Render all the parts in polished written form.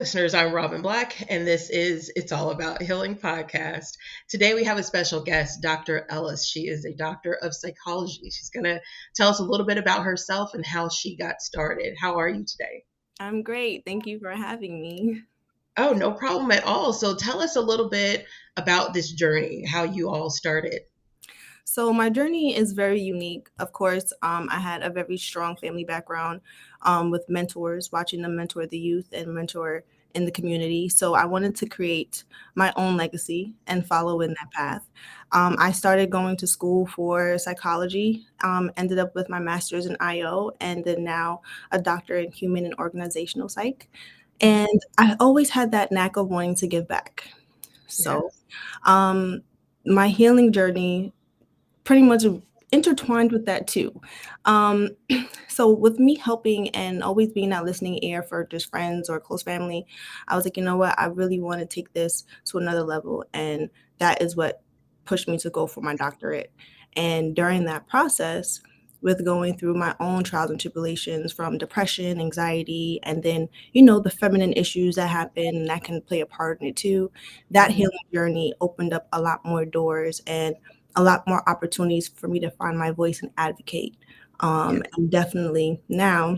Listeners, I'm Robin Black, and this is It's All About Healing podcast. Today we have a special guest, Dr. Ellis. She is a doctor of psychology. She's going to tell us a little bit about herself and how she got started. How are you today? I'm great. Thank you for having me. Oh, no problem at all. So tell us a little bit about this journey, how you all started. So, my journey is very unique. Of course, I had a very strong family background with mentors, watching them mentor the youth and mentor in the community. So, I wanted to create my own legacy and follow in that path. I started going to school for psychology, ended up with my master's in IO, and then now a doctorate in human and organizational psych. Mhm. And I always had that knack of wanting to give back. So, Yes. um, my healing journey pretty much intertwined with that too. Um, so, with me helping and always being that listening ear for just friends or close family, I was like, you know what, I really want to take this to another level, and that is what pushed me to go for my doctorate. And during that process, with going through my own trials and tribulations from depression, anxiety, and then, the feminine issues that happen and that can play a part in it too, that Mhm. healing journey opened up a lot more doors and a lot more opportunities for me to find my voice and advocate. Yeah. And definitely now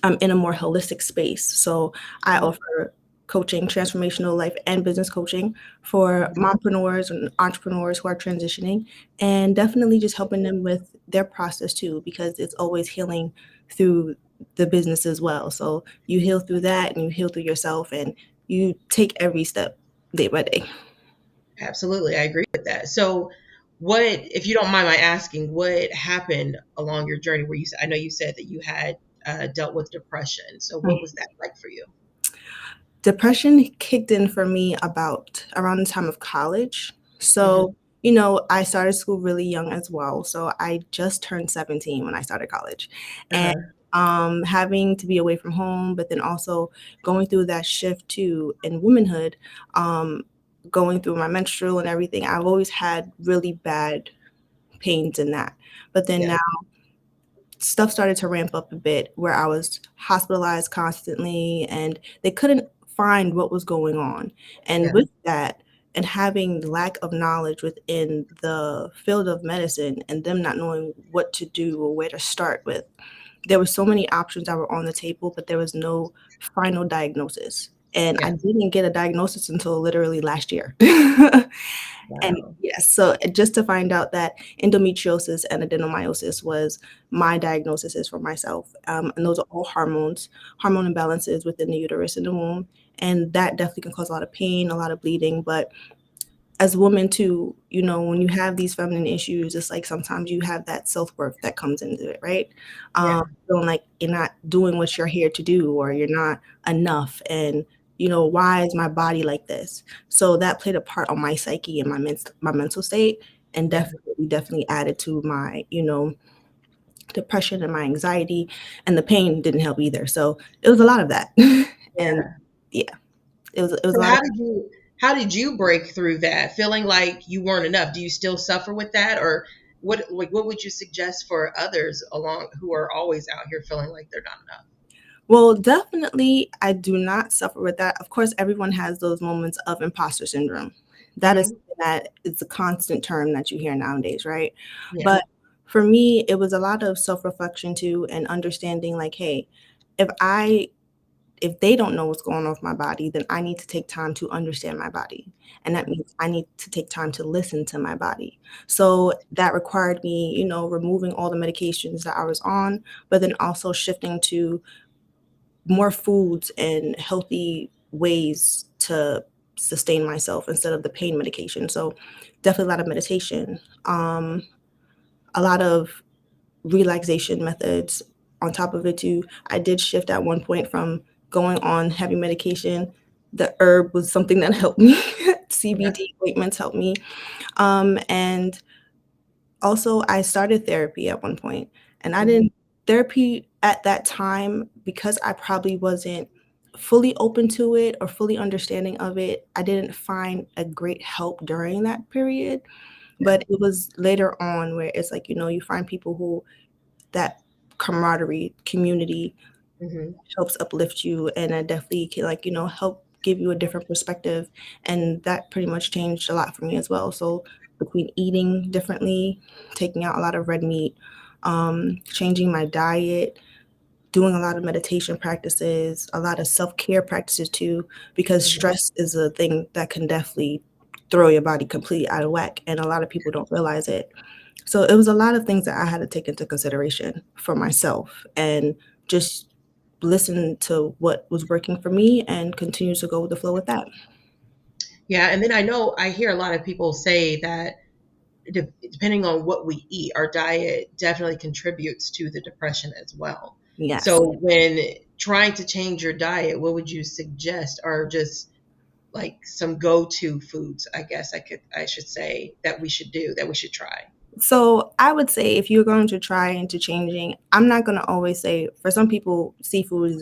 I'm in a more holistic space. So I Mhm. offer coaching, transformational life and business coaching for mompreneurs and entrepreneurs who are transitioning, and definitely just helping them with their process too, because it's always healing through the business as well. So you heal through that and you heal through yourself and you take every step day by day. Absolutely. I agree with that. So, if you don't mind my asking, what happened along your journey where I know you said that you had dealt with depression. So, what was that like for you? Depression kicked in for me about around the time of college. Hmm. So, I started school really young as well. So I just turned 17 when I started college. And Uh-huh. having to be away from home, but then also going through that shift too in womanhood, um, going through my menstrual and everything, I've always had really bad pains in that. But then Yeah. now stuff started to ramp up a bit where I was hospitalized constantly and they couldn't find what was going on. And Yeah. with that, and having lack of knowledge within the field of medicine and them not knowing what to do or where to start with, there were so many options that were on the table, but there was no final diagnosis. And I Yeah. didn't get a diagnosis until literally last year. And Wow. yes, so just to find out that endometriosis and adenomyosis was my diagnosis for myself. And those are all hormone imbalances within the uterus and the womb. And that definitely can cause a lot of pain, a lot of bleeding. But as a woman too, when you have these feminine issues, it's like sometimes you have that self-worth that comes into it, right? Yeah. Feeling like you're not doing what you're here to do or you're not enough. And, why is my body like this? So that played a part on my psyche and my mental state and Mhm. definitely added to my, depression and my anxiety, and the pain didn't help either. So it was a lot of that. And Yeah. yeah, it was a So, lot of. how did you break through that, feeling like you weren't enough? Do you still suffer with that, or what would you suggest for others along who are always out here feeling like they're not enough? Well, definitely, I do not suffer with that. Of course, everyone has those moments of imposter syndrome. That is Hmm. something that is a constant term that you hear nowadays, right? Yeah. But for me, it was a lot of self-reflection too and understanding like, hey, if I if they don't know what's going on with my body, then I need to take time to understand my body. And that means I need to take time to listen to my body. So that required me, removing all the medications that I was on, but then also shifting to more foods and healthy ways to sustain myself instead of the pain medication. So definitely a lot of meditation, a lot of relaxation methods on top of it too. I did shift at one point from going on heavy medication. The herb was something that helped me. Yeah. CBD ointments helped me. And also, I started therapy at one point, and I Hmm. didn't therapy at that time because I probably wasn't fully open to it or fully understanding of it. I didn't find a great help during that period, Yeah. but it was later on where it's like, you find people who that camaraderie, community. Hmm. helps uplift you, and it definitely can, like, help give you a different perspective. And that pretty much changed a lot for me as well. So between eating differently, taking out a lot of red meat, changing my diet, doing a lot of meditation practices, a lot of self-care practices too, because Hmm. stress is a thing that can definitely throw your body completely out of whack, and a lot of people don't realize it. So it was a lot of things that I had to take into consideration for myself, and just listen to what was working for me and continue to go with the flow with that. Yeah, and then I know I hear a lot of people say that depending on what we eat, our diet definitely contributes to the depression as well. Yes. So when trying to change your diet, what would you suggest are just like some go-to foods, I should say that we should do, that we should try. So I would say if you're going to try into changing, I'm not going to always say, for some people, seafood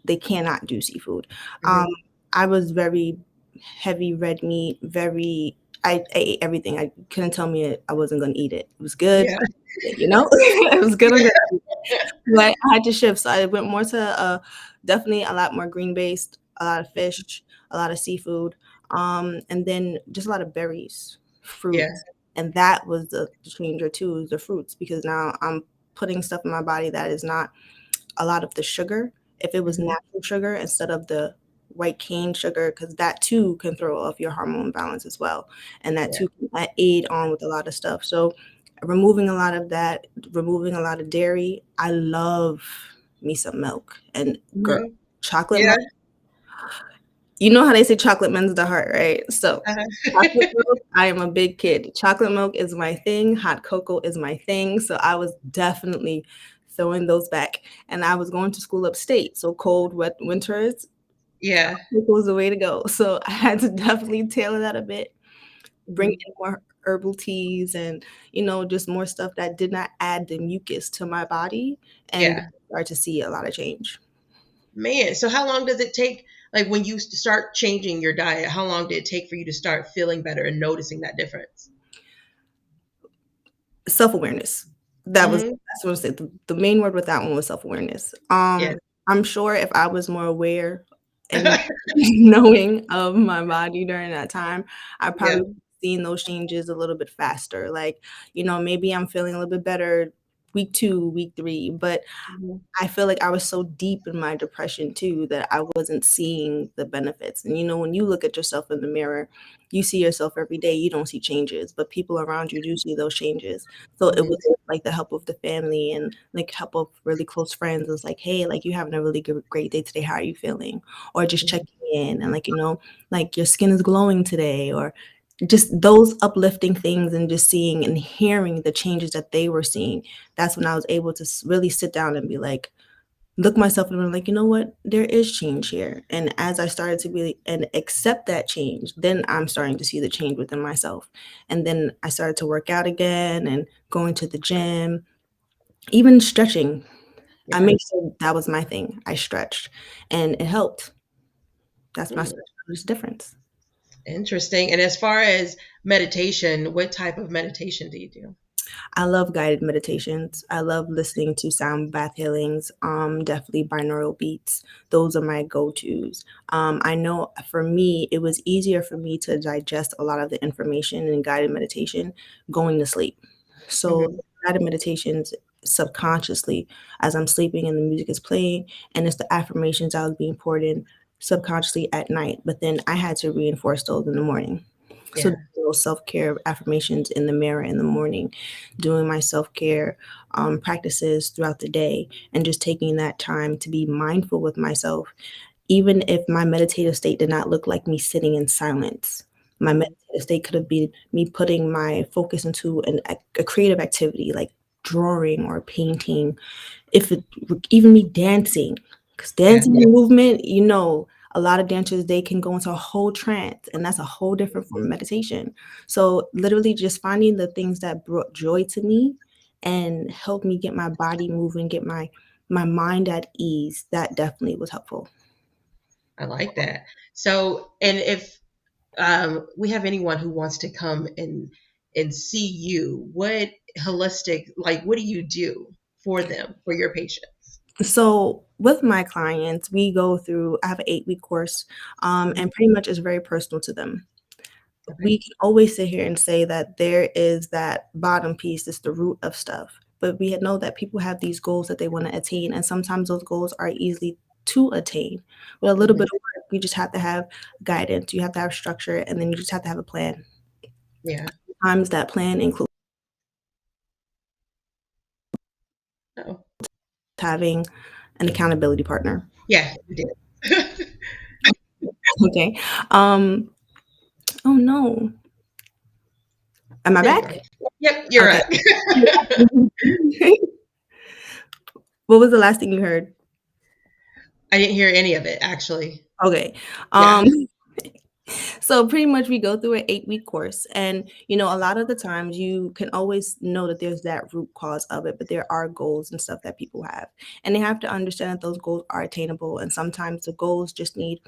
they cannot do seafood. Um, Hmm. I was very heavy red meat, I ate everything. I couldn't tell me I wasn't going to eat it. It was good. Yeah. It was good. I'm Yeah. good. But I had to shift, so I went more to, definitely a lot more green-based, a lot of fish, a lot of seafood, and then just a lot of berries, Yeah. fruits, and that was the changer too, is the fruits, because now I'm putting stuff in my body that is not a lot of the sugar. If it was Hmm. natural sugar instead of the white cane sugar, because that too can throw off your hormone balance as well, and that Yeah. too can aid on with a lot of stuff. So removing a lot of that, removing a lot of dairy. I love me some milk, and girl, Hmm. chocolate Yeah. milk. You know how they say chocolate mends the heart, right? So chocolate Uh-huh. milk, I am a big kid. Chocolate milk is my thing. Hot cocoa is my thing. So I was definitely throwing those back. And I was going to school upstate. So cold, wet winters, Yeah. cocoa was the way to go. So I had to definitely tailor that a bit, bring Hmm. in more herbal teas, and, just more stuff that did not add the mucus to my body, and Yeah. start to see a lot of change. Man, so how long does it take, like when you start changing your diet, how long did it take for you to start feeling better and noticing that difference? Self-awareness. Hmm. That's what I said. The main word with that one was self-awareness. Yeah. I'm sure if I was more aware and knowing of my body during that time, I Yeah. probably seen those changes a little bit faster. Like, maybe I'm feeling a little bit better week 2, week 3, but Mhm. I feel like I was so deep in my depression too that I wasn't seeing the benefits. And when you look at yourself in the mirror, you see yourself every day, you don't see changes, but people around you do see those changes. So it Mhm. was like the help of the family and like help of really close friends. It's like, hey, like, you having a really great day today. How are you feeling? Or just Mhm. checking in and, like, like, your skin is glowing today, or just those uplifting things, and just seeing and hearing the changes that they were seeing. That's when I was able to really sit down and be like, look myself in the mirror, like, you know what? There is change here. And as I started to really and accept that change, then I'm starting to see the change within myself. And then I started to work out again and going to the gym, even stretching. I Yeah. made sure that was my thing. I stretched and it helped. That's my Hmm. stretch difference. Interesting. And as far as meditation, what type of meditation do you do? I love guided meditations. I love listening to sound bath healings, definitely binaural beats. Those are my go-tos. I know for me, it was easier for me to digest a lot of the information in guided meditation going to sleep. So Hmm. guided meditations subconsciously as I'm sleeping and the music is playing, and it's the affirmations I was being poured in subconsciously at night, but then I had to reinforce those in the morning. So Yeah. those self-care affirmations in the mirror in the morning, doing my self-care practices throughout the day, and just taking that time to be mindful with myself, even if my meditative state did not look like me sitting in silence. My Hmm. meditative state could have been me putting my focus into a creative activity like drawing or painting, if it even me dancing, because Yeah. dancing and movement, a lot of dancers, they can go into a whole trance, and that's a whole different form of meditation. So literally just finding the things that brought joy to me and helped me get my body moving, get my mind at ease, that definitely was helpful. I like that. So, and if we have anyone who wants to come and see you, what holistic, like, what do you do for them, for your patient? So with my clients, we go through I have an 8-week course, Mhm. and pretty much it's very personal to them. Okay. We can always sit here and say that there is that bottom piece, it's the root of stuff. But we know that people have these goals that they want to attain, and sometimes those goals are easily to attain. With a little Mhm. bit of work, you just have to have guidance, you have to have structure, and then you just have to have a plan. Yeah. Sometimes that plan includes Oh. having an accountability partner. Yeah, you did. Okay. Um, oh no. Am I There you go. back? Yep, you're Okay. right. What was the last thing you heard? I didn't hear any of it actually. Okay. Yeah. Um, so pretty much we go through an 8-week course, and a lot of the times you can always know that there's that root cause of it, but there are goals and stuff that people have. And they have to understand that those goals are attainable. And sometimes the goals just need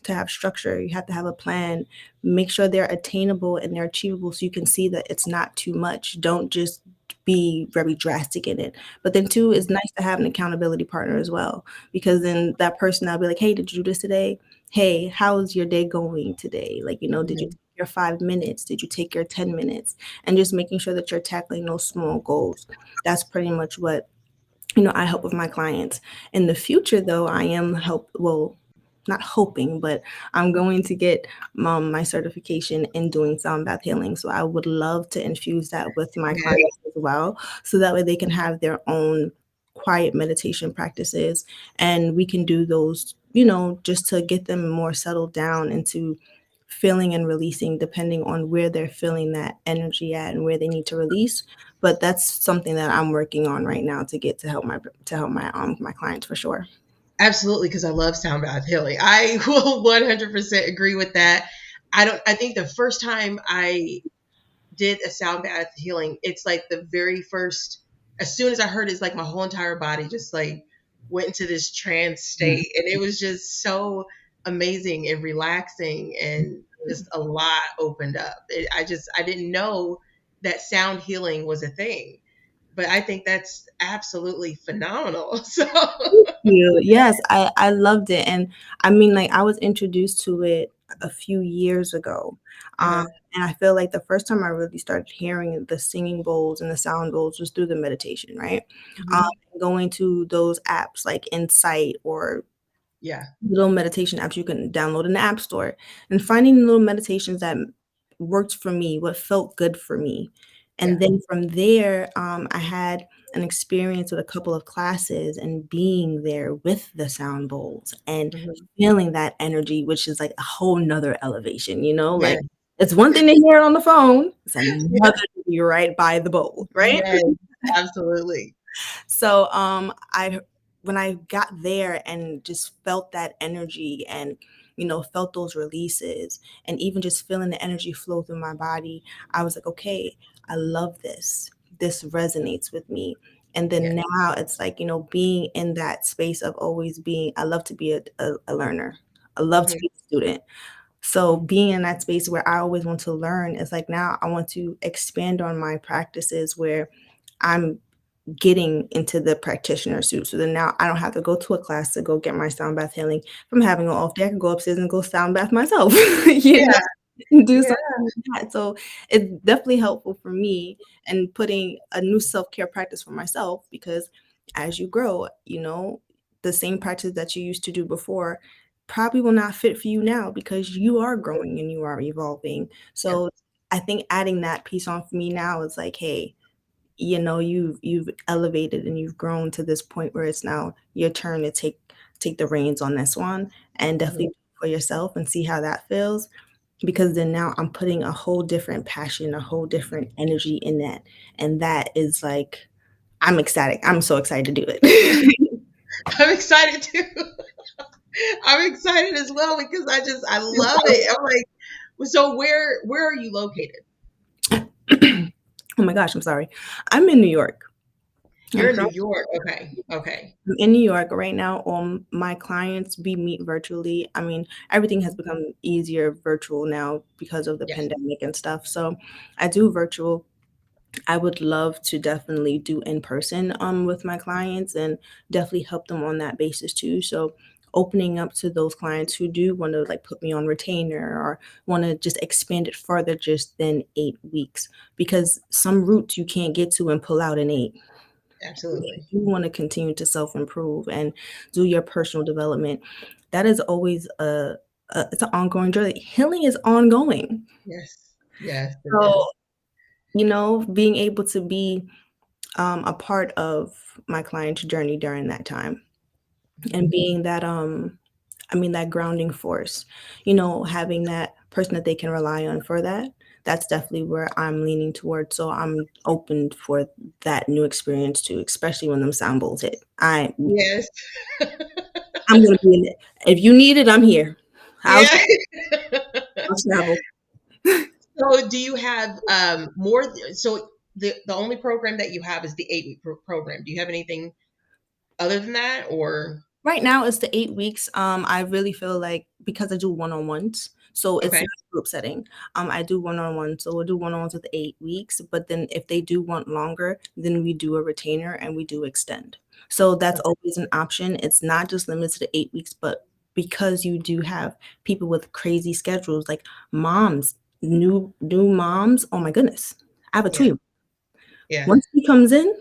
to have structure. You have to have a plan. Make sure they're attainable and they're achievable so you can see that it's not too much. Don't just be very drastic in it. But then two, it's nice to have an accountability partner as well, because then that person that'll be like, hey, did you do this today? Hey, how's your day going today? Like, did you Mhm. take your 5 minutes? Did you take your 10 minutes? And just making sure that you're tackling those small goals. That's pretty much what I help with my clients. In the future, though, I am not hoping, but I'm going to get my certification in doing sound bath healing. So I would love to infuse that with my Yeah, clients as well, so that way they can have their own quiet meditation practices, and we can do those, just to get them more settled down into feeling and releasing, depending on where they're feeling that energy at and where they need to release. But that's something that I'm working on right now to get to help my clients for sure. absolutely, because I love sound bath healing. I will 100% agree with that. I think the first time I did a sound bath healing, it's like the very first, as soon as I heard it, it's like my whole entire body just like went into this trance state. And it was just so amazing and relaxing, and just a lot opened up. I didn't know that sound healing was a thing, but I think that's absolutely phenomenal. So, You. Yes, I loved it, and I mean, like, I was introduced to it a few years ago, um, uh-huh. and I feel like the first time I really started hearing the singing bowls and the sound bowls was through the meditation, right? Um, Mhm. Going to those apps like Insight or Yeah. little meditation apps you can download in the App Store, and finding little meditations that worked for me, what felt good for me. And Yeah. then from there, I had an experience with a couple of classes and being there with the sound bowls and Mhm. feeling that energy, which is like a whole nother elevation, Yeah. like it's one thing to hear it on the phone, it's Yeah. another to be right by the bowl, right? Yes, absolutely. So, I when I got there and just felt that energy and, felt those releases and even just feeling the energy flow through my body, I was like, "Okay, I love this. This resonates with me." And Yeah. then now it's like, being in that space of always being I love to be a learner. I love to Mhm. be a student. So being in that space where I always want to learn is like now I want to expand on my practices where I'm getting into the practitioner suit. So then now I don't have to go to a class to go get my sound bath healing. If I'm having an off day, I can go upstairs and go sound bath myself, Yeah. do Yeah. something like that. So it's definitely helpful for me and putting a new self-care practice for myself because as you grow, the same practice that you used to do before probably will not fit for you now because you are growing and you are evolving. Yeah. So I think adding that piece on for me now is like, hey, you've elevated and you've grown to this point where it's now your turn to take the reins on this one and Mhm. definitely for yourself and see how that feels because then now I'm putting a whole different passion, a whole different energy in that. And that is like I'm ecstatic. I'm so excited to do it. I'm excited too. I'm excited as well because I love it. I'm like, well, so where are you located? Oh my gosh, I'm sorry. I'm in New York. I'm You're in New currently York. Okay. Okay. in New York right now. My clients we meet virtually. I mean, everything has become easier virtual now because of the Yeah. pandemic and stuff. So I do virtual. I would love to definitely do in person with my clients and definitely help them on that basis too. So opening up to those clients who do want to like put me on retainer or want to just expand it further just than 8 weeks because some routes you can't get to and pull out in eight. If Absolutely. you want to continue to self improve and do your personal development, that is always it's an ongoing journey. Healing is ongoing. Yes. Yes, it So, is. being able to be a part of my client's journey during that time and Mhm. being that that grounding force, having that person that they can rely on for that. That's definitely where I'm leaning towards. So I'm open for that new experience too, especially when them sound bowls hit. Yes. I'm gonna be in it. If you need it, I'm here. I'll Yeah. I'll travel. So do you have more so the only program that you have is the 8-week program. Do you have anything other than that or Right now, it's the 8 weeks. I really feel like because I do one-on-ones, so it's okay. not a group setting. I do one-on-ones, so we'll do one-on-ones with 8 weeks, but then if they do want longer, then we do a retainer and we do extend. So that's Okay. always an option. It's not just limited to 8 weeks, but because you do have people with crazy schedules, like moms, new moms, oh my goodness. I have a Yeah. 2-year. Yeah. Once he comes in,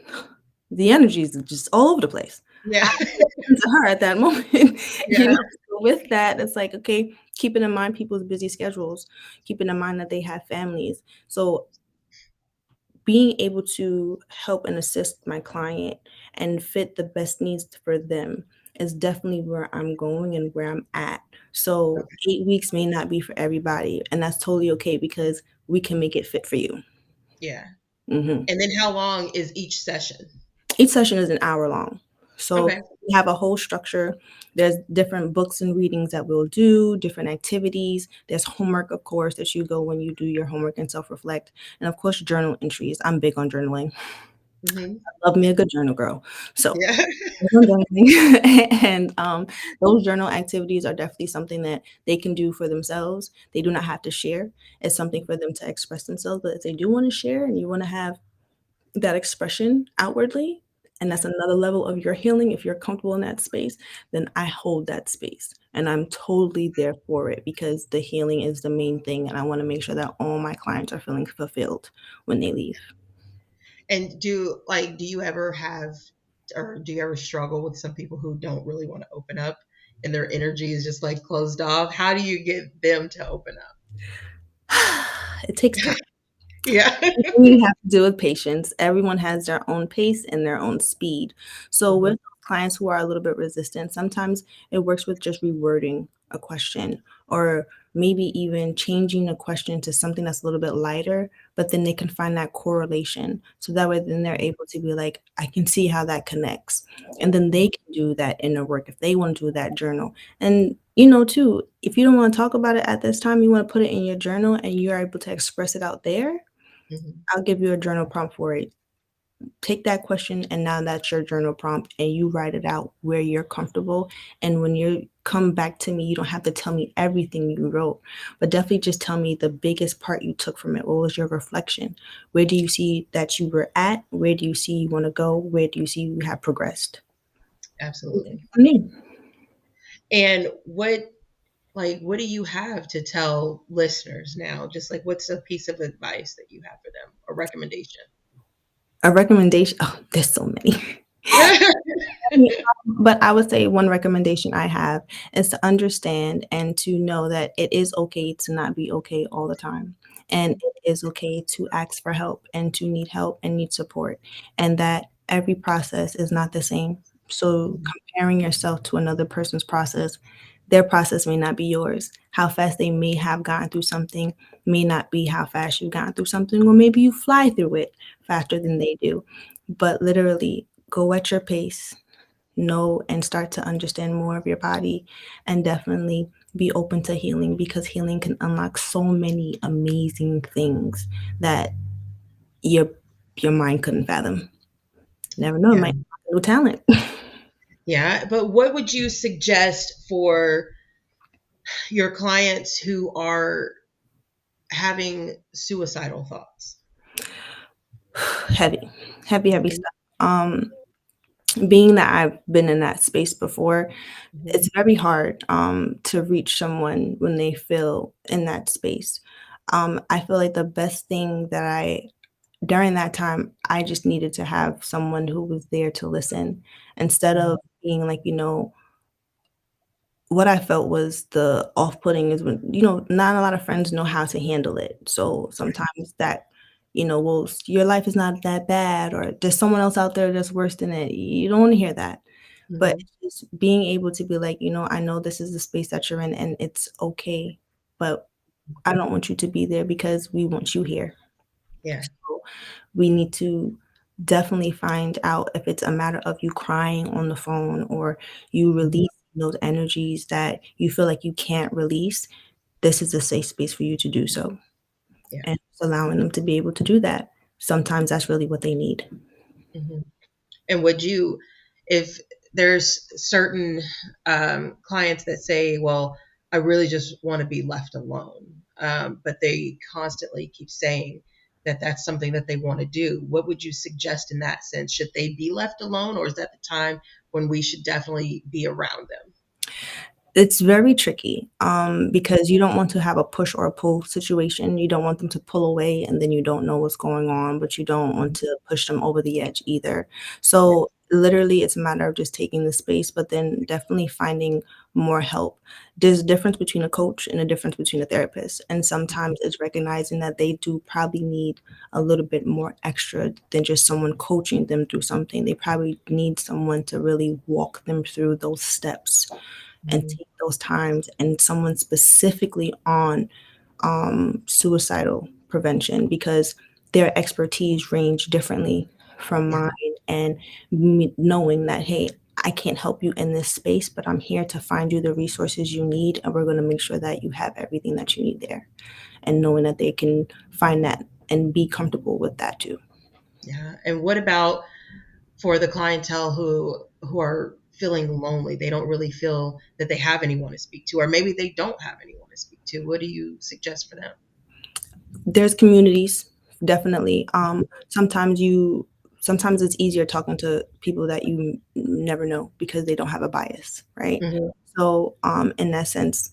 the energy is just all over the place. I Yeah. to her at that moment, Yeah. so with that, it's like, okay, keeping in mind people's busy schedules, keeping in mind that they have families. So being able to help and assist my client and fit the best needs for them is definitely where I'm going and where I'm at. So Okay. 8 weeks may not be for everybody, and that's totally okay because we can make it fit for you. Yeah. Mhm. And then how long is each session? Each session is an hour long. So Okay. we have a whole structure. There's different books and readings that we'll do, different activities. There's homework, of course, that you go when you do your homework and self-reflect. And of course, journal entries. I'm big on journaling. Mhm. Love me a good journal girl. So Yeah. big on journaling. And those journal activities are definitely something that they can do for themselves. They do not have to share. It's something for them to express themselves. But if they do want to share and you want to have that expression outwardly, and that's another level of your healing. If you're comfortable in that space, then I hold that space and I'm totally there for it because the healing is the main thing. And I want to make sure that all my clients are feeling fulfilled when they leave. And do you ever have or do you ever struggle with some people who don't really want to open up and their energy is just like closed off? How do you get them to open up? It takes time. Yeah. Everything you have to do with patience. Everyone has their own pace and their own speed. So Mhm. with clients who are a little bit resistant, sometimes it works with just rewording a question or maybe even changing a question to something that's a little bit lighter, but then they can find that correlation. So that way then they're able to be like, I can see how that connects. And then they can do that inner work if they want to do that journal. And too, if you don't want to talk about it at this time, you want to put it in your journal and you're able to express it out there, Mhm. I'll give you a journal prompt for it. Take that question, and now that's your journal prompt, and you write it out where you're comfortable. And when you come back to me, you don't have to tell me everything you wrote, but definitely just tell me the biggest part you took from it. What was your reflection? Where do you see that you were at? Where do you see you want to go? Where do you see you have progressed? Absolutely. For me, And what do you have to tell listeners now? Just like what's a piece of advice that you have for them? A recommendation? a recommendation. Oh, there's so many. But I would say one recommendation I have is to understand and to know that it is okay to not be okay all the time. And it is okay to ask for help and need support, and that every process is not the same. So Mhm. comparing yourself to another person's process, their process may not be yours. How fast they may have gotten through something may not be how fast you've gotten through something, or maybe you fly through it faster than they do. But literally, go at your pace, know and start to understand more of your body, and definitely be open to healing because healing can unlock so many amazing things that your your mind couldn't fathom. Never know, it Yeah. might be a new talent. Yeah. But what would you suggest for your clients who are having suicidal thoughts? heavy, heavy, heavy Mhm, stuff. Being that I've been in that space before, mhm, it's very hard, to reach someone when they feel in that space. I feel like the best thing that I during that time, I just needed to have someone who was there to listen instead mhm, of being like, what I felt was the off-putting is when, not a lot of friends know how to handle it. So sometimes that, "Well, your life is not that bad," or "There's someone else out there that's worse than it." You don't wanna hear that. But mhm, it's just being able to be like, "I know this is the space that you're in, and it's okay, but I don't want you to be there because we want you here." yeah, So, we need to definitely find out if it's a matter of you crying on the phone or you mhm, releasing those energies that you feel like you can't release, this is a safe space for you to do so, yeah, and just allowing them to be able to do that. Sometimes that's really what they need. mhm. And would you, if there's certain clients that say, well, I really just want to be left alone, but they constantly keep saying that that's something that they want to do, what would you suggest in that sense? Should they be left alone, or is that the time when we should definitely be around them? It's very tricky, because you don't want to have a push or a pull situation. You don't want them to pull away and then you don't know what's going on, but you don't want to push them over the edge either. Yeah. So, literally, it's a matter of just taking the space, but then definitely finding more help. There's a difference between a coach and a difference between a therapist, and sometimes it's recognizing that they do probably need a little bit more extra than just someone coaching them through something. They probably need someone to really walk them through those steps and Mhm. take those times and someone specifically on suicidal prevention because their expertise range differently from Yeah. mine and me knowing that hey, I can't help you in this space, but I'm here to find you the resources you need and we're going to make sure that you have everything that you need there, and knowing that they can find that and be comfortable with that too. Yeah. And what about for the clientele who are feeling lonely? They don't really feel that they have anyone to speak to, or maybe they don't have anyone to speak to. What do you suggest for them? There's communities, definitely. Sometimes it's easier talking to people that you never know because they don't have a bias, right? Mhm. So, in that sense,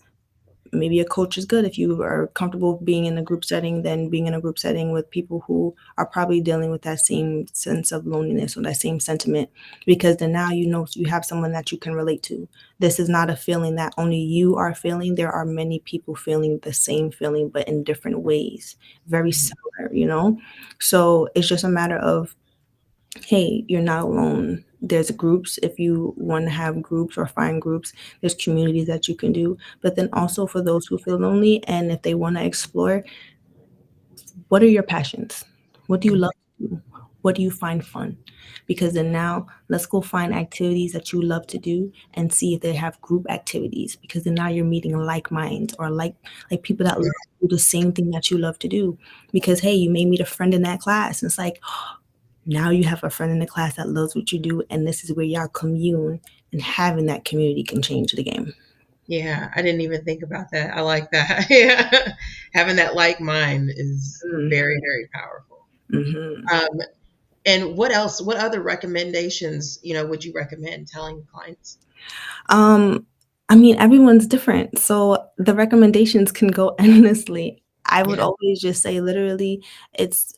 maybe a coach is good if you are comfortable being in a group setting, then being in a group setting with people who are probably dealing with that same sense of loneliness or that same sentiment, because then now you have someone that you can relate to. This is not a feeling that only you are feeling. There are many people feeling the same feeling, but in different ways, very similar. So it's just a matter of hey, you're not alone. There's groups if you want to have groups or find groups. There's communities that you can do. But then also for those who feel lonely and if they want to explore, what are your passions? What do you love to do? What do you find fun? Because then now let's go find activities that you love to do and see if they have group activities. Because then now you're meeting like minds or like people that love Yeah. to do the same thing that you love to do. Because hey, you may meet a friend in that class. And it's like, now you have a friend in the class that loves what you do, and this is where y'all commune, and having that community can change the game. Yeah, I didn't even think about that. I like that. Yeah. Having that like mind is Mm, very, very powerful. mhm. Um, and what else, what other recommendations, would you recommend telling clients? Um, I mean, everyone's different, so the recommendations can go endlessly. I would Yeah. always just say literally, it's,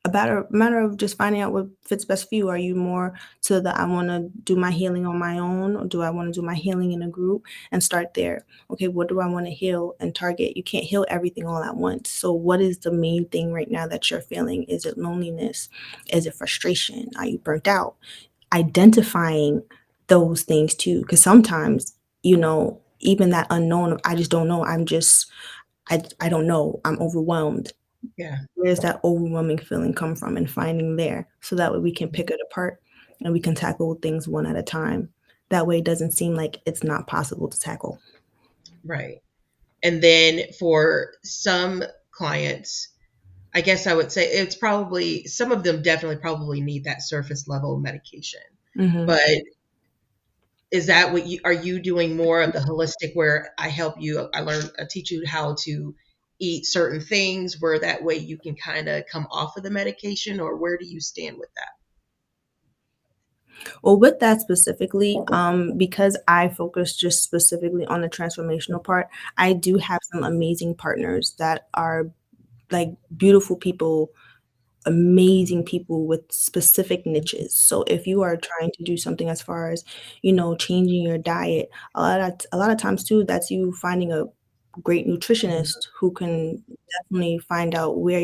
about a matter of just finding out what fits best for you. Are you more to the I want to do my healing on my own, or do I want to do my healing in a group and start there? Okay, what do I want to heal and target? You can't heal everything all at once. So, what is the main thing right now that you're feeling? Is it loneliness? Is it frustration? Are you burnt out? Identifying those things too, because sometimes, even that unknown of I just don't know. I don't know. I'm overwhelmed. Yeah. Where's that overwhelming feeling come from and finding there so that way we can pick it apart and we can tackle things one at a time. That way it doesn't seem like it's not possible to tackle. Right. And then for some clients, I guess I would say it's probably some of them definitely probably need that surface level medication. Mhm. But is that what you are you doing more of the holistic where I help you, I teach you how to eat certain things where that way you can kind of come off of the medication, or where do you stand with that? Well, with that specifically, because I focus just specifically on the transformational part, I do have some amazing partners that are like beautiful people, amazing people with specific niches. So if you are trying to do something as far as, changing your diet, a lot of times too, that's you finding a great nutritionist who can definitely find out where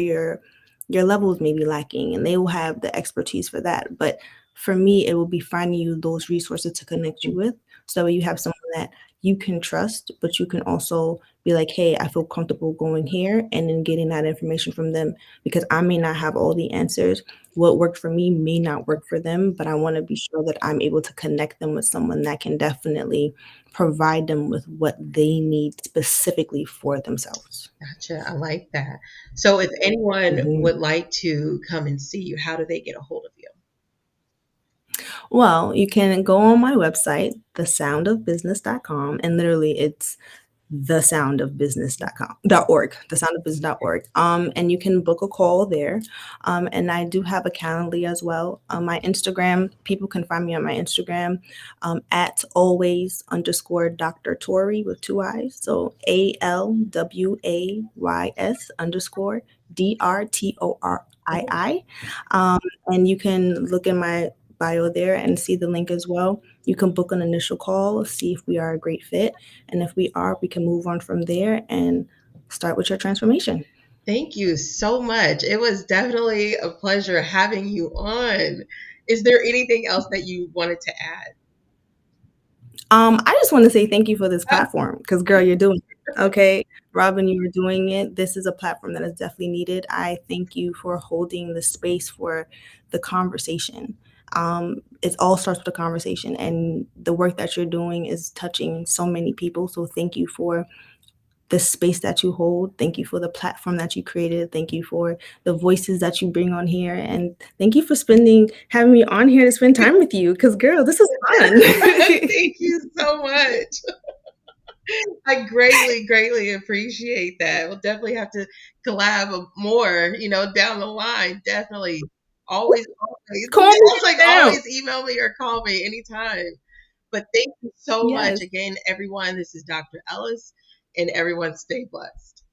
your levels may be lacking, and they will have the expertise for that. But for me, it will be finding you those resources to connect you with, so that way you have someone that you can trust, but you can also be like, hey, I feel comfortable going here, and then getting that information from them, because I may not have all the answers. What worked for me may not work for them, but I want to be sure that I'm able to connect them with someone that can definitely provide them with what they need specifically for themselves. Gotcha. I like that. So if anyone Mhm. would like to come and see you, how do they get a hold of you? Well, you can go on my website, thesoundofbusiness.com, and literally it's thesoundofbusiness.com .org, thesoundofbusiness.org. And you can book a call there. And I do have a Calendly as well. My Instagram, people can find me on my Instagram, at always underscore Dr. Tori with two I's. So ALWAYS underscore DRTORII. And you can look in my bio there and see the link as well. You can book an initial call, see if we are a great fit. And if we are, we can move on from there and start with your transformation. Thank you so much. It was definitely a pleasure having you on. Is there anything else that you wanted to add? I just want to say thank you for this platform, because, girl, you're doing it. Okay. Robin, you are doing it. This is a platform that is definitely needed. I thank you for holding the space for the conversation. It all starts with a conversation, and the work that you're doing is touching so many people. So thank you for the space that you hold. Thank you for the platform that you created. Thank you for the voices that you bring on here. And thank you for having me on here to spend time with you. Because, girl, this is fun. Thank you so much. I greatly, greatly appreciate that. We'll definitely have to collab more, down the line. Definitely. Always, always. Call me I was like, down. always email me or call me anytime. But thank you so much Yes. again, everyone. This is Dr. Ellis, and everyone stay blessed.